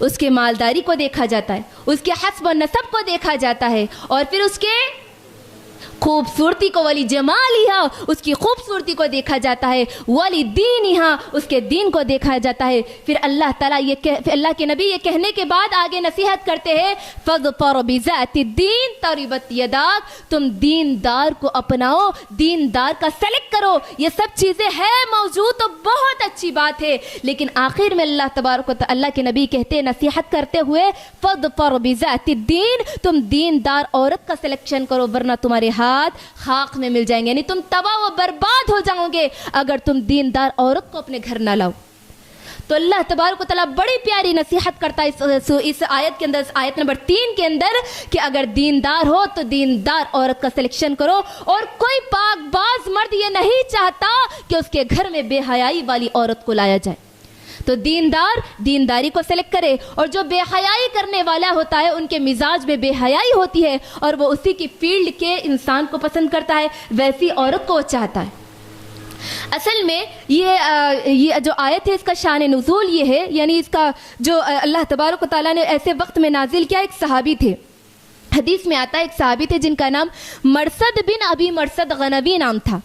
اس کے مالداری کو دیکھا جاتا ہے, اس کے حسب و نسب کو دیکھا جاتا ہے, اور پھر اس کے خوبصورتی کو, ولی جمالہا اس کی خوبصورتی کو دیکھا جاتا ہے, ولی دینہا اس کے دین کو دیکھا جاتا ہے. پھر اللہ تعالیٰ اللہ کے نبی یہ کہنے کے بعد آگے نصیحت کرتے ہیں, فاظفر بذات الدین تربت یداک. تم دیندار کو اپناؤ, دیندار کا سلیکٹ کرو. یہ سب چیزیں ہیں موجود تو بہت اچھی بات ہے, لیکن آخر میں اللہ تبارک و تعالیٰ اللہ کے نبی کہتے نصیحت کرتے ہوئے, فاظفر بذات الدین, تم دیندار عورت کا سلیکشن کرو ورنہ تمہارے ہاتھ خاک میں مل جائیں گے. یعنی تم تباہ و برباد ہو جاؤ گے اگر تم دیندار عورت کو اپنے گھر نہ لاؤ. تو اللہ تبارک و تعالیٰ بڑی پیاری نصیحت کرتا ہے اس آیت کے اندر, آیت نمبر 3 کے اندر, کہ اگر دیندار ہو تو دیندار عورت کا سلیکشن کرو. اور کوئی پاک باز مرد یہ نہیں چاہتا کہ اس کے گھر میں بے حیائی والی عورت کو لایا جائے. تو دینداری کو سلیکٹ کرے. اور جو بے حیائی کرنے والا ہوتا ہے ان کے مزاج میں بے حیائی ہوتی ہے اور وہ اسی کی فیلڈ کے انسان کو پسند کرتا ہے, ویسی عورت کو چاہتا ہے. اصل میں یہ جو آیت ہے اس کا شان نزول یہ ہے، یعنی اس کا جو اللہ تبارک و تعالیٰ نے ایسے وقت میں نازل کیا. ایک صحابی تھے، حدیث میں آتا ہے ایک صحابی تھے جن کا نام مرثد بن ابی مرثد غنوی نام تھا.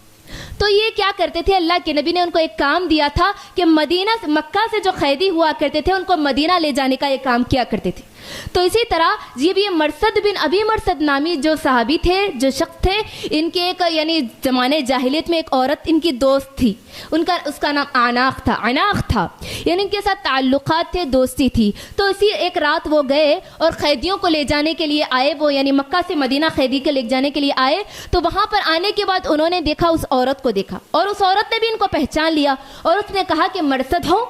تو یہ کیا کرتے تھے، اللہ کے نبی نے ان کو ایک کام دیا تھا کہ مکہ سے جو قیدی ہوا کرتے تھے ان کو مدینہ لے جانے کا ایک کام کیا کرتے تھے. تو اسی طرح یہ بھی مرثد بن ابی مرثد نامی جو صحابی تھے، جو شخص تھے، ان کے ایک یعنی زمانے جاہلیت میں ایک عورت ان کی دوست تھی، اس کا نام عناق تھا، یعنی ان کے ساتھ تعلقات تھے، دوستی تھی. تو اسی ایک رات وہ گئے اور قیدیوں کو لے جانے کے لیے آئے، وہ یعنی مکہ سے مدینہ قیدی کو لے جانے کے لیے آئے. تو وہاں پر آنے کے بعد انہوں نے دیکھا، اس عورت کو دیکھا، اور اس عورت نے بھی ان کو پہچان لیا اور اس نے کہا کہ مرثد ہو؟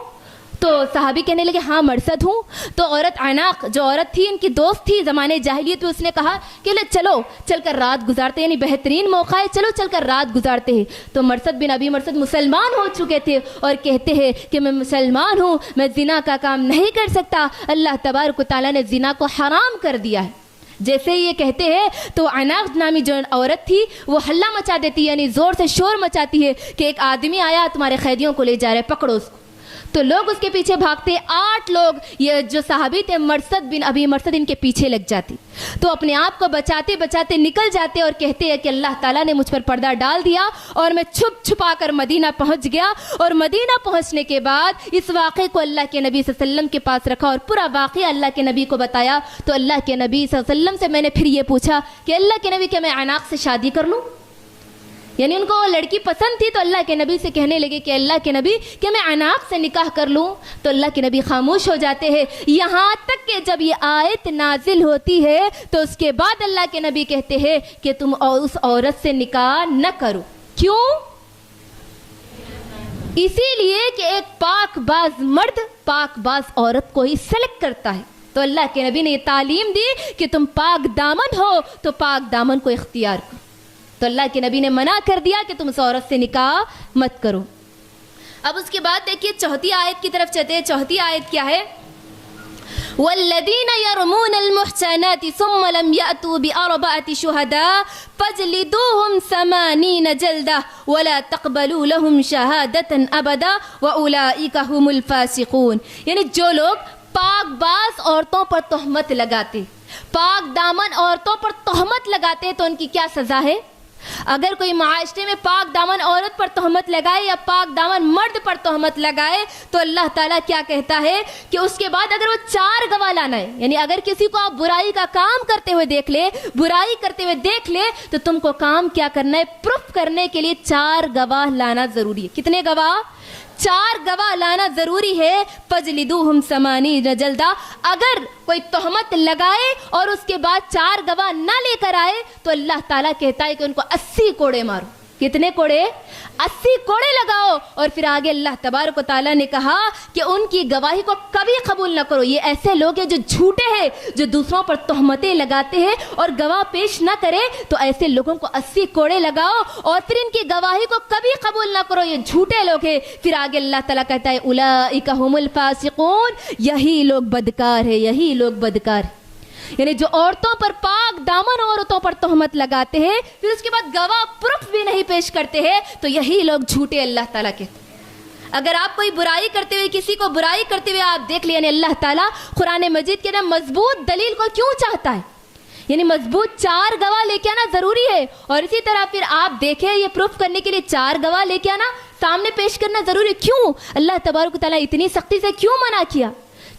تو صحابی کہنے لگے ہاں مرثد ہوں. تو عورت عناق جو عورت تھی ان کی دوست تھی زمانے جاہلیت میں، اس نے کہا کہ چل کر رات گزارتے، یعنی بہترین موقع ہے، چل کر رات گزارتے ہیں. تو مرثد بن ابی مرثد مسلمان ہو چکے تھے اور کہتے ہیں کہ میں مسلمان ہوں، میں زنا کا کام نہیں کر سکتا، اللہ تبارک و تعالیٰ نے زنا کو حرام کر دیا ہے. جیسے یہ کہتے ہیں تو عناق نامی جو عورت تھی وہ ہلہ مچا دیتی، یعنی زور سے شور مچاتی ہے کہ ایک آدمی آیا تمہارے قیدیوں کو لے جا رہے، پکڑو اس کو. تو لوگ اس کے پیچھے بھاگتے، 8 لوگ یہ جو صحابی تھے مرثد بن ابی مرثد ان کے پیچھے لگ جاتے. تو اپنے آپ کو بچاتے بچاتے نکل جاتے اور کہتے ہیں کہ اللہ تعالیٰ نے مجھ پر پردہ ڈال دیا اور میں چھپا کر مدینہ پہنچ گیا. اور مدینہ پہنچنے کے بعد اس واقعے کو اللہ کے نبی صلی اللہ علیہ وسلم کے پاس رکھا اور پورا واقعہ اللہ کے نبی کو بتایا. تو اللہ کے نبی صلی اللہ علیہ وسلم سے میں نے پھر یہ پوچھا کہ اللہ کے نبی کہ میں عناق سے شادی کر لوں؟ یعنی ان کو وہ لڑکی پسند تھی. تو اللہ کے نبی سے کہنے لگے کہ اللہ کے نبی کہ میں عناق سے نکاح کر لوں؟ تو اللہ کے نبی خاموش ہو جاتے ہیں، یہاں تک کہ جب یہ آیت نازل ہوتی ہے تو اس کے بعد اللہ کے نبی کہتے ہیں کہ تم اس عورت سے نکاح نہ کرو. کیوں؟ اسی لیے کہ ایک پاک باز مرد پاک باز عورت کو ہی سلیکٹ کرتا ہے. تو اللہ کے نبی نے یہ تعلیم دی کہ تم پاک دامن ہو تو پاک دامن کو اختیار کرو. تو اللہ کے نبی نے منع کر دیا کہ تم اس عورت سے نکاح مت کرو. اب اس کے بعد دیکھیے چوتھی آیت کی طرف چلتے ہیں. چوتھی آیت کیا ہے؟ والذین یرمون المحصنات ثم لم یأتوا بأربعة شہداء فاجلدوهم 80 جلدہ ولا تقبلوا لهم شہادة ابدا واولئک هم الفاسقون. یعنی جو لوگ پاک باز عورتوں پر تہمت لگاتے، پاک دامن عورتوں پر تہمت لگاتے تو ان کی کیا سزا ہے؟ اگر کوئی معاشرے میں پاک دامن عورت پر تہمت لگائے یا پاک دامن مرد پر تہمت لگائے تو اللہ تعالیٰ کیا کہتا ہے کہ اس کے بعد اگر وہ 4 گواہ لانا ہے، یعنی اگر کسی کو آپ برائی کا کام کرتے ہوئے دیکھ لے، برائی کرتے ہوئے دیکھ لے تو تم کو کام کیا کرنا ہے؟ پروف کرنے کے لیے 4 گواہ لانا ضروری ہے. کتنے گواہ؟ 4 گواہ لانا ضروری ہے. فجلدوہم 80 جلدہ. اگر کوئی تہمت لگائے اور اس کے بعد 4 گواہ نہ لے کر آئے تو اللہ تعالیٰ کہتا ہے کہ ان کو 80 کوڑے مارو. کتنے کوڑے؟ 80 کوڑے لگاؤ. اور پھر آگے اللہ تبارک و تعالیٰ نے کہا کہ ان کی گواہی کو کبھی قبول نہ کرو. یہ ایسے لوگ ہیں جو جھوٹے ہیں، جو دوسروں پر تہمتیں لگاتے ہیں اور گواہ پیش نہ کرے. تو ایسے لوگوں کو 80 کوڑے لگاؤ اور پھر ان کی گواہی کو کبھی قبول نہ کرو. یہ جھوٹے لوگ ہیں. پھر آگے اللہ تعالیٰ کہتا ہے اولئک هم الفاسقون. یہی لوگ بدکار ہیں، یہی لوگ بدکار ہیں. یعنی جو عورتوں پر پاک دامن عورتوں پر تہمت لگاتے ہیں پھر اس کے بعد گواہ پروف بھی نہیں پیش کرتے ہیں تو یہی لوگ جھوٹے اللہ تعالیٰ کہتے ہیں. اگر آپ کوئی برائی کرتے ہوئے، کسی کو برائی کرتے ہوئے آپ دیکھ لیں، یعنی اللہ تعالیٰ قرآن مجید کے اندر مضبوط دلیل کو کیوں چاہتا ہے؟ یعنی مضبوط 4 گواہ لے کے آنا ضروری ہے. اور اسی طرح پھر آپ دیکھیں یہ پروف کرنے کے لیے 4 گواہ لے کے آنا، سامنے پیش کرنا ضروری ہے. کیوں اللہ تبارک و تعالیٰ اتنی سختی سے کیوں منع کیا؟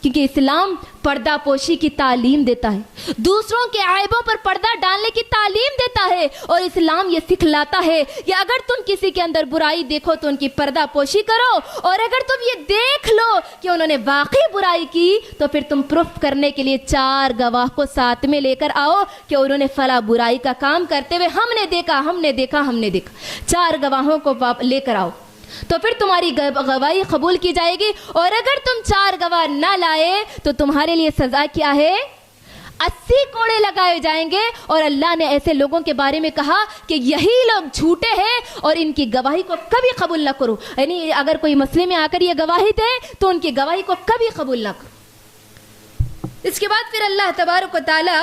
کیونکہ اسلام پردہ پوشی کی تعلیم دیتا ہے، دوسروں کے عیبوں پر پردہ ڈالنے کی تعلیم دیتا ہے. اور اسلام یہ سکھلاتا ہے کہ اگر تم کسی کے اندر برائی دیکھو تو ان کی پردہ پوشی کرو، اور اگر تم یہ دیکھ لو کہ انہوں نے واقعی برائی کی تو پھر تم پروف کرنے کے لیے 4 گواہ کو ساتھ میں لے کر آؤ کہ انہوں نے فلاں برائی کا کام کرتے ہوئے ہم نے دیکھا. 4 گواہوں کو لے کر آؤ تو پھر تمہاری گواہی قبول کی جائے گی. اور اگر تم 4 گواہ نہ لائے تو تمہارے لیے سزا کیا ہے؟ 80 کوڑے لگائے جائیں گے. اور اللہ نے ایسے لوگوں کے بارے میں کہا کہ یہی لوگ جھوٹے ہیں اور ان کی گواہی کو کبھی قبول نہ کرو. یعنی اگر کوئی مسئلے میں آ کر یہ گواہی دے تو ان کی گواہی کو کبھی قبول نہ کرو. اس کے بعد پھر اللہ تبارک و تعالی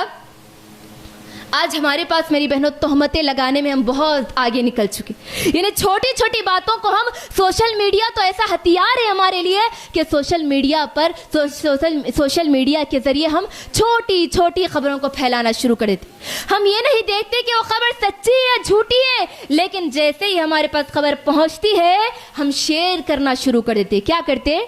آج ہمارے پاس میری بہنوں تہمتیں لگانے میں ہم بہت آگے نکل چکے. یعنی چھوٹی چھوٹی باتوں کو ہم سوشل میڈیا تو ایسا ہتھیار ہے ہمارے لیے کہ سوشل میڈیا پر سوشل میڈیا کے ذریعے ہم چھوٹی چھوٹی خبروں کو پھیلانا شروع کر دیتے. ہم یہ نہیں دیکھتے کہ وہ خبر سچی ہے یا جھوٹی ہے, لیکن جیسے ہی ہمارے پاس خبر پہنچتی ہے ہم شیئر کرنا شروع کر دیتے. کیا کرتے؟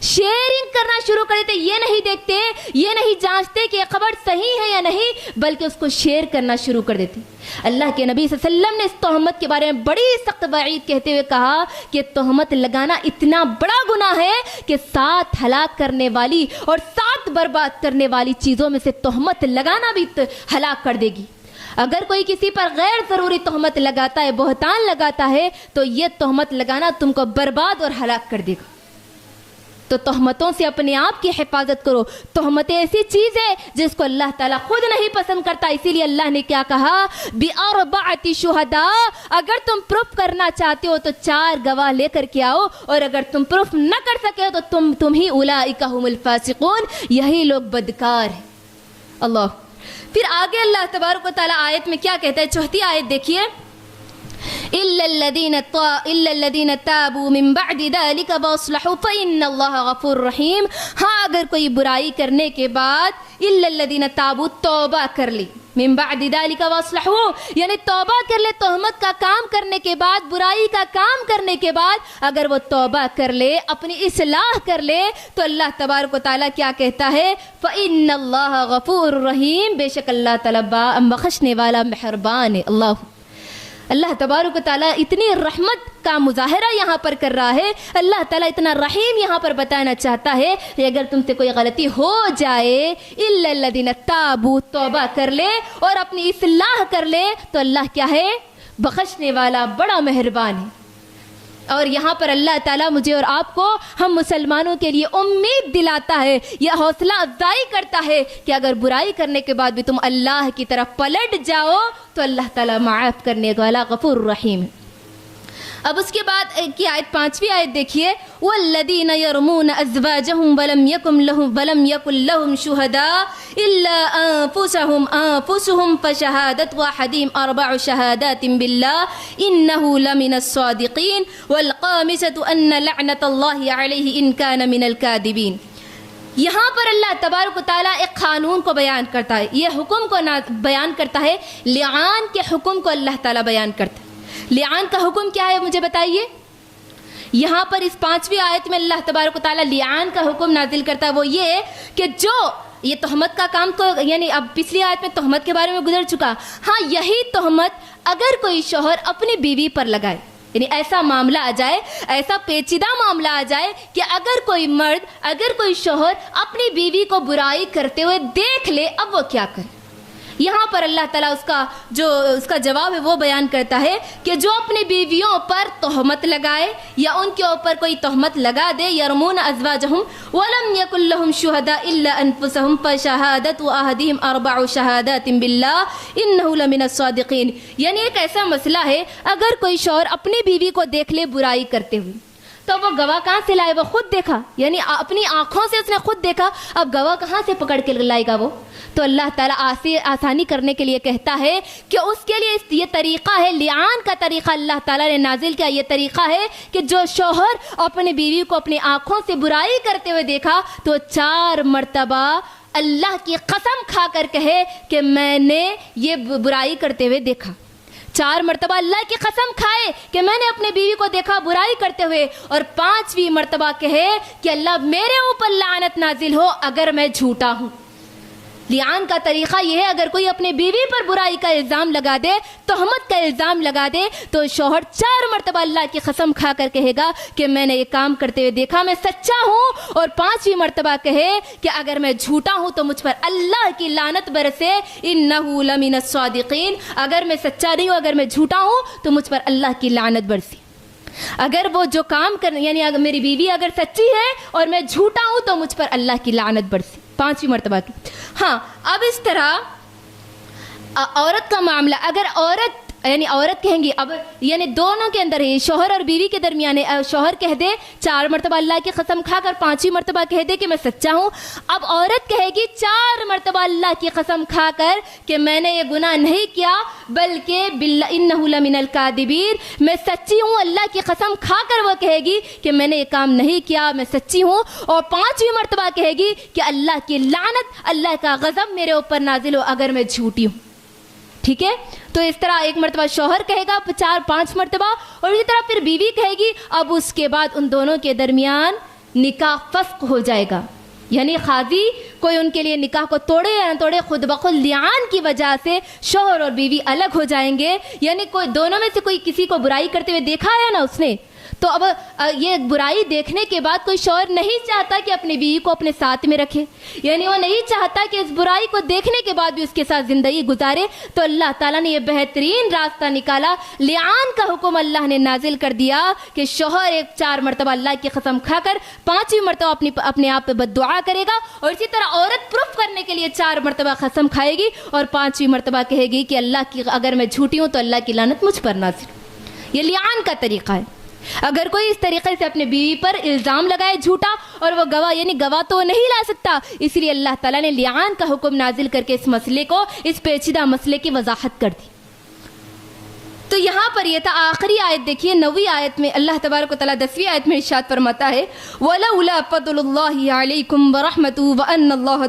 شیئرنگ کرنا شروع کر دیتے. یہ نہیں دیکھتے, یہ نہیں جانچتے کہ یہ خبر صحیح ہے یا نہیں, بلکہ اس کو شیئر کرنا شروع کر دیتے. اللہ کے نبی صلی اللہ علیہ وسلم نے اس تہمت کے بارے میں بڑی سخت وعید کہتے ہوئے کہا کہ تہمت لگانا اتنا بڑا گناہ ہے کہ 7 ہلاک کرنے والی اور 7 برباد کرنے والی چیزوں میں سے تہمت لگانا بھی ہلاک کر دے گی. اگر کوئی کسی پر غیر ضروری تہمت لگاتا ہے, بہتان لگاتا ہے, تو یہ تہمت لگانا تم کو برباد اور ہلاک کر دے گا. تو تہمتوں سے اپنے آپ کی حفاظت کرو. تہمتیں ایسی چیز ہے جس کو اللہ تعالیٰ خود نہیں پسند کرتا. اسی لیے اللہ نے کیا کہا؟ بِأَرْبَعَةِ شُهَدَاءَ. اگر تم پروف کرنا چاہتے ہو تو 4 گواہ لے کر کے آؤ, اور اگر تم پروف نہ کر سکے ہو تو تم ہی اولئک هم الفاسقون, یہی لوگ بدکار ہیں. اللہ. پھر آگے اللہ تبارک و تعالیٰ آیت میں کیا کہتا ہے؟ 4تھی آیت دیکھیے. إلا الذين تابوا من بعد ذلك واصلحوا فإن الله غفور رحيم. ہاں اگر کوئی برائی کرنے کے بعد إلا الذين تابوا توبہ کر لی, من بعد ذلك واصلحوا یعنی توبہ کر لے, تہمت کا کام کرنے کے بعد, برائی کا کام کرنے کے بعد اگر وہ توبہ کر لے, اپنی اصلاح کر لے, تو اللہ تبارک و تعالیٰ کیا کہتا ہے؟ فإن الله غفور رحیم, بے شک اللہ تعالیٰ بخشنے والا مہربان ہے. اللہ تبارک و تعالیٰ اتنی رحمت کا مظاہرہ یہاں پر کر رہا ہے. اللہ تعالیٰ اتنا رحیم یہاں پر بتانا چاہتا ہے کہ اگر تم سے کوئی غلطی ہو جائے, الا الذین تابوا, توبہ کر لے اور اپنی اصلاح کر لے, تو اللہ کیا ہے؟ بخشنے والا, بڑا مہربان ہے. اور یہاں پر اللہ تعالیٰ مجھے اور آپ کو, ہم مسلمانوں کے لیے امید دلاتا ہے, یہ حوصلہ افزائی کرتا ہے کہ اگر برائی کرنے کے بعد بھی تم اللہ کی طرف پلٹ جاؤ تو اللہ تعالیٰ معاف کرنے والا غفور رحیم ہے. اب اس کے بعد کی آیت 5ویں آیت دیکھیے. والذین یرمون ازواجہم ولم یکن لہم شہداء الا انفسہم فشہادت واحدہم 4 شہادات باللہ انہ لمن الصادقین والخامسۃ ان لعنت اللہ علیہ ان کان من الکاذبین. یہاں پر اللہ تبارک و تعالیٰ ایک قانون کو بیان کرتا ہے, یہ حکم کو بیان کرتا ہے, لعان کے حکم کو اللہ تعالیٰ بیان کرتا ہے. لعان کا حکم کیا ہے مجھے بتائیے؟ یہاں پر اس 5ویں آیت میں اللہ تبارک و تعالیٰ لعان کا حکم نازل کرتا ہے. وہ یہ کہ جو یہ تہمت کا کام, تو یعنی اب پچھلی آیت میں تہمت کے بارے میں گزر چکا. ہاں یہی تہمت اگر کوئی شوہر اپنی بیوی پر لگائے, یعنی ایسا معاملہ آ جائے, ایسا پیچیدہ معاملہ آ جائے کہ اگر کوئی مرد, اگر کوئی شوہر اپنی بیوی کو برائی کرتے ہوئے دیکھ لے, اب وہ کیا کرے؟ یہاں پر اللہ تعالیٰ اس کا جواب ہے وہ بیان کرتا ہے کہ جو اپنی بیویوں پر تہمت لگائے یا ان کے اوپر کوئی تہمت لگا دے, یرمون ازواجہم ولم یکن لہم شہداء الا انفسہم فشہادت احدہم 4 شہادات باللہ انہ لمن الصادقین. یعنی ایک ایسا مسئلہ ہے, اگر کوئی شوہر اپنی بیوی کو دیکھ لے برائی کرتے ہوئے, تو وہ گواہ کہاں سے لائے؟ وہ خود دیکھا, یعنی اپنی آنکھوں سے اس نے خود دیکھا, اب گواہ کہاں سے پکڑ کے لائے گا وہ؟ تو اللہ تعالیٰ آسانی کرنے کے لیے کہتا ہے کہ اس کے لیے یہ طریقہ ہے, لعان کا طریقہ اللہ تعالیٰ نے نازل کیا. یہ طریقہ ہے کہ جو شوہر اپنی بیوی کو اپنی آنکھوں سے برائی کرتے ہوئے دیکھا تو 4 مرتبہ اللہ کی قسم کھا کر کہے کہ میں نے یہ برائی کرتے ہوئے دیکھا. 4 مرتبہ اللہ کی قسم کھائے کہ میں نے اپنے بیوی کو دیکھا برائی کرتے ہوئے, اور 5ویں مرتبہ کہے کہ اللہ میرے اوپر لعنت نازل ہو اگر میں جھوٹا ہوں. لعان کا طریقہ یہ ہے, اگر کوئی اپنے بیوی پر برائی کا الزام لگا دے, تہمت کا الزام لگا دے, تو شوہر 4 مرتبہ اللہ کی قسم کھا کر کہے گا کہ میں نے یہ کام کرتے ہوئے دیکھا, میں سچا ہوں, اور 5ویں مرتبہ کہے کہ اگر میں جھوٹا ہوں تو مجھ پر اللہ کی لعنت برسے, انہ لمن الصادقین, اگر میں سچا نہیں ہوں, اگر میں جھوٹا ہوں تو مجھ پر اللہ کی لعنت برسی. اگر وہ جو کام کر, یعنی اگر میری بیوی اگر سچی ہے اور میں جھوٹا ہوں تو مجھ پر اللہ کی لعنت برسی. 5ویں مرتبہ کی. ہاں اب اس طرح عورت کا معاملہ, اگر عورت یعنی عورت کہیں گی, اب یعنی دونوں کے اندر ہے, شوہر اور بیوی کے درمیان ہے, شوہر کہہ دے 4 مرتبہ اللہ کی قسم کھا کر 5ویں مرتبہ کہہ دے کہ میں سچا ہوں. اب عورت کہے گی 4 مرتبہ اللہ کی قسم کھا کر کہ میں نے یہ گناہ نہیں کیا بلکہ انہ لمن الکاذبین، میں سچی ہوں، اللہ کی قسم کھا کر وہ کہے گی کہ میں نے یہ کام نہیں کیا، میں سچی ہوں، اور 5ویں مرتبہ کہے گی کہ اللہ کی لعنت، اللہ کا غضب میرے اوپر نازل ہو اگر میں جھوٹی ہوں. ٹھیک ہے، تو اس طرح ایک مرتبہ شوہر کہے گا 4-5 مرتبہ، اور اسی طرح پھر بیوی کہے گی. اب اس کے بعد ان دونوں کے درمیان نکاح فسخ ہو جائے گا، یعنی قاضی کوئی ان کے لیے نکاح کو توڑے یا نہ توڑے، خود بخود لیان کی وجہ سے شوہر اور بیوی الگ ہو جائیں گے. یعنی کوئی دونوں میں سے کوئی کسی کو برائی کرتے ہوئے دیکھا ہے نا اس نے، تو اب یہ برائی دیکھنے کے بعد کوئی شوہر نہیں چاہتا کہ اپنی بیوی کو اپنے ساتھ میں رکھے، یعنی وہ نہیں چاہتا کہ اس برائی کو دیکھنے کے بعد بھی اس کے ساتھ زندگی گزارے. تو اللہ تعالیٰ نے یہ بہترین راستہ نکالا، لعان کا حکم اللہ نے نازل کر دیا کہ شوہر 4 مرتبہ اللہ کی قسم کھا کر 5ویں مرتبہ اپنے آپ پہ بد دعا کرے گا، اور اسی طرح عورت پروف کرنے کے لیے 4 مرتبہ قسم کھائے گی اور 5ویں مرتبہ کہے گی کہ اللہ کی اگر میں جھوٹی ہوں تو اللہ کی لعنت مجھ پر نازل. یہ لعان کا طریقہ ہے. اگر کوئی اس طریقے سے اپنے بیوی پر الزام لگائے جھوٹا اور وہ گواہ، یعنی گواہ تو نہیں لا سکتا، اس لیے اللہ تعالیٰ نے لعان کا حکم نازل کر کے اس مسئلے کو، اس پیچیدہ مسئلے کی وضاحت کر دی. تو یہاں پر یہ تھا. آخری آیت دیکھیے 9ویں آیت میں اللہ تبارک و تعالیٰ 10ویں آیت میں ارشاد فرماتا ہے وَلَوْلَا فَضْلُ اللَّهِ عَلَيْكُمْ وَرَحْمَتُهُ وَأَنَّ اللَّهَ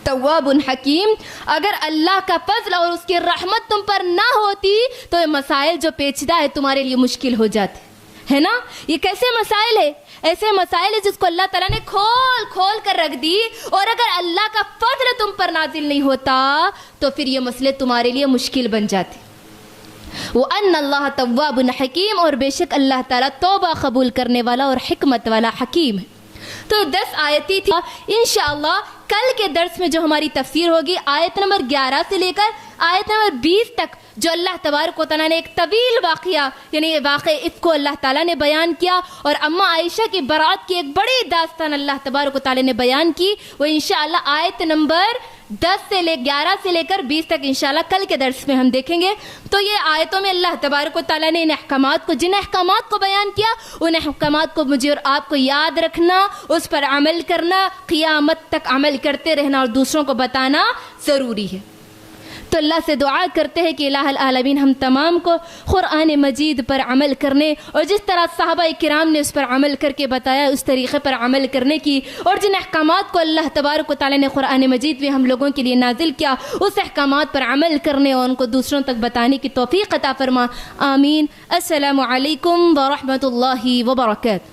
تواب حکیم. اگر اللہ کا فضل اور اس کی رحمت تم پر نہ ہوتی تو یہ مسائل جو پیچیدہ ہے تمہارے لیے مشکل ہو جاتے، ہے نا. یہ کیسے مسائل ہے؟ ایسے مسائل ہے جس کو اللہ تعالیٰ نے کھول کھول کر رکھ دی، اور اگر اللہ کا فضل تم پر نازل نہیں ہوتا تو پھر یہ مسئلے تمہارے لیے مشکل بن جاتے. وَأَنَّ اللَّهَ تَوَّابٌ حَكِيمٌ، اور بے شک اللہ تعالیٰ توبہ قبول کرنے والا اور حکمت والا حکیم ہے. تو 10 آیتی تھی. انشاءاللہ کل کے درس میں جو ہماری تفسیر ہوگی آیت نمبر 11 سے لے کر آیت نمبر 20 تک، جو اللہ تبارک و تعالیٰ نے ایک طویل واقعہ، یعنی یہ واقعہ اس کو اللہ تعالیٰ نے بیان کیا، اور اماں عائشہ کی برات کی ایک بڑی داستان اللہ تبارک و تعالیٰ نے بیان کی، وہ انشاءاللہ آیت نمبر 11 سے لے کر 20 تک انشاءاللہ کل کے درس میں ہم دیکھیں گے. تو یہ آیتوں میں اللہ تبارک و تعالیٰ نے ان احکامات کو، جن احکامات کو بیان کیا، ان احکامات کو مجھے اور آپ کو یاد رکھنا، اس پر عمل کرنا، قیامت تک عمل کرتے رہنا اور دوسروں کو بتانا ضروری ہے. تو اللہ سے دعا کرتے ہیں کہ الہ العالمین ہم تمام کو قرآن مجید پر عمل کرنے، اور جس طرح صحابہ کرام نے اس پر عمل کر کے بتایا اس طریقے پر عمل کرنے کی، اور جن احکامات کو اللہ تبارک و تعالیٰ نے قرآن مجید میں ہم لوگوں کے لیے نازل کیا اس احکامات پر عمل کرنے اور ان کو دوسروں تک بتانے کی توفیق عطا فرما. آمین. السلام علیکم ورحمۃ اللہ وبرکاتہ.